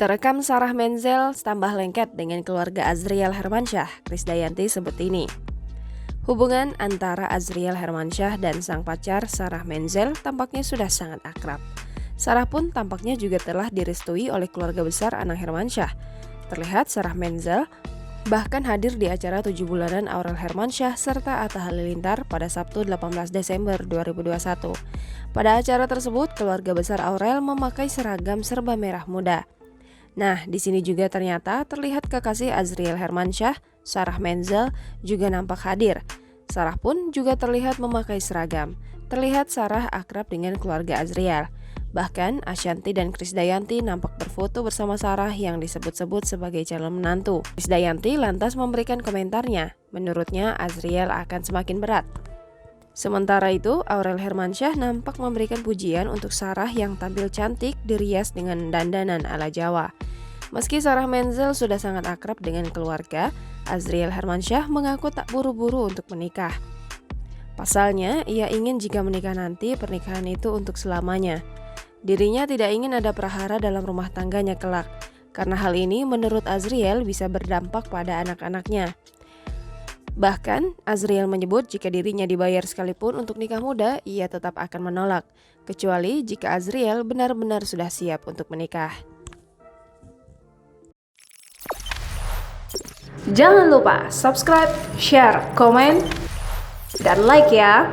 Terekam Sarah Menzel tambah lengket dengan keluarga Azriel Hermansyah, Krisdayanti sebut ini. Hubungan antara Azriel Hermansyah dan sang pacar Sarah Menzel tampaknya sudah sangat akrab. Sarah pun tampaknya juga telah direstui oleh keluarga besar Anang Hermansyah. Terlihat Sarah Menzel bahkan hadir di acara 7 bulanan Aurel Hermansyah serta Atta Halilintar pada Sabtu 18 Desember 2021. Pada acara tersebut, keluarga besar Aurel memakai seragam serba merah muda. Nah, di sini juga ternyata terlihat kekasih Azriel Hermansyah, Sarah Menzel, juga nampak hadir. Sarah pun juga terlihat memakai seragam. Terlihat Sarah akrab dengan keluarga Azriel. Bahkan Ashanty dan Krisdayanti nampak berfoto bersama Sarah yang disebut-sebut sebagai calon menantu. Krisdayanti lantas memberikan komentarnya. Menurutnya Azriel akan semakin berat. Sementara itu, Aurel Hermansyah nampak memberikan pujian untuk Sarah yang tampil cantik dirias dengan dandanan ala Jawa. Meski Sarah Menzel sudah sangat akrab dengan keluarga, Azriel Hermansyah mengaku tak buru-buru untuk menikah. Pasalnya, ia ingin jika menikah nanti pernikahan itu untuk selamanya. Dirinya tidak ingin ada prahara dalam rumah tangganya kelak, karena hal ini menurut Azriel bisa berdampak pada anak-anaknya. Bahkan, Azriel menyebut jika dirinya dibayar sekalipun untuk nikah muda, ia tetap akan menolak, kecuali jika Azriel benar-benar sudah siap untuk menikah. Jangan lupa subscribe, share, komen, dan like ya!